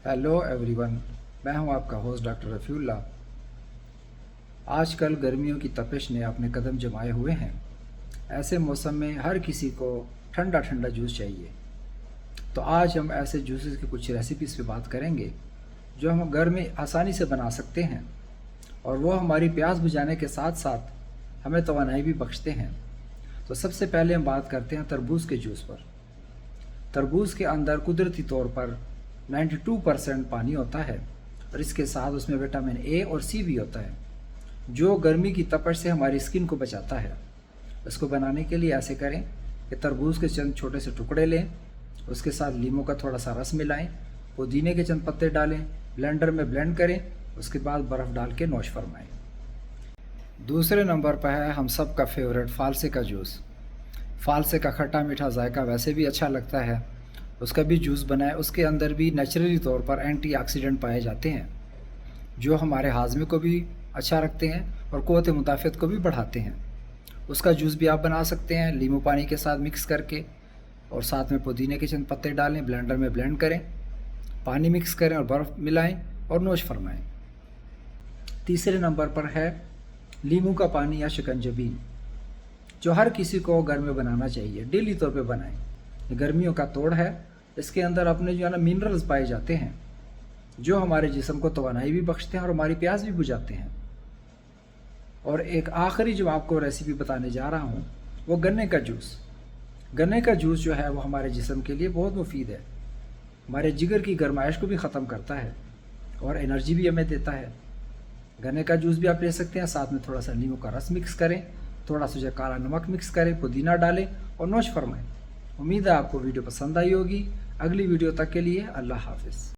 Hello everyone, मैं हूं आपका होस्ट डॉक्टर रफ़ीउल्लाह। आजकल गर्मियों की तपिश ने अपने कदम जमाए हुए हैं। ऐसे मौसम में हर किसी को ठंडा ठंडा जूस चाहिए। तो आज हम ऐसे जूसेस की कुछ रेसिपीज़ पे बात करेंगे जो हम घर में आसानी से बना सकते हैं और वो हमारी प्यास बुझाने के साथ साथ हमें तवानाई भी बख्शते हैं। तो सबसे पहले हम बात करते हैं तरबूज के जूस पर। तरबूज के अंदर कुदरती तौर पर 92% पानी होता है और इसके साथ उसमें विटामिन ए और सी भी होता है जो गर्मी की तपश से हमारी स्किन को बचाता है। इसको बनाने के लिए ऐसे करें कि तरबूज के चंद छोटे से टुकड़े लें, उसके साथ लीमू का थोड़ा सा रस मिलाएं, पुदीने के चंद पत्ते डालें, ब्लेंडर में ब्लेंड करें, उसके बाद बर्फ़ डाल के नोश फरमाएं। दूसरे नंबर पर है हम सब का फेवरेट फालसे का जूस। फालसे का खट्टा मीठा जायका वैसे भी अच्छा लगता है, उसका भी जूस बनाएं। उसके अंदर भी नेचुरली तौर पर एंटीऑक्सीडेंट पाए जाते हैं जो हमारे हाजमे को भी अच्छा रखते हैं और क़ुव्वत मुदाफ़त को भी बढ़ाते हैं। उसका जूस भी आप बना सकते हैं लीमू पानी के साथ मिक्स करके, और साथ में पुदीने के चंद पत्ते डालें, ब्लेंडर में ब्लेंड करें, पानी मिक्स करें और बर्फ़ मिलाएं और नोश फरमाएं। तीसरे नंबर पर है लीमू का पानी या शिकंजबी, जो हर किसी को घर में बनाना चाहिए। डेली तौर पे बनाएं। ये गर्मियों का तोड़ है, इसके अंदर अपने जो है ना मिनरल्स पाए जाते हैं जो हमारे जिस्म को तवानाई भी बख्शते हैं और हमारी प्यास भी बुझाते हैं। और एक आखिरी जो आपको रेसिपी बताने जा रहा हूँ वो गन्ने का जूस। गन्ने का जूस जो है वो हमारे जिस्म के लिए बहुत मुफीद है, हमारे जिगर की गर्माइश को भी ख़त्म करता है और एनर्जी भी हमें देता है। गन्ने का जूस भी आप ले सकते हैं, साथ में थोड़ा सा नींबू का रस मिक्स करें, थोड़ा सा काला नमक मिक्स करें, पुदीना डालें और नोश फरमाएं। उम्मीद है आपको वीडियो पसंद आई होगी। अगली वीडियो तक के लिए अल्लाह हाफ़िज़।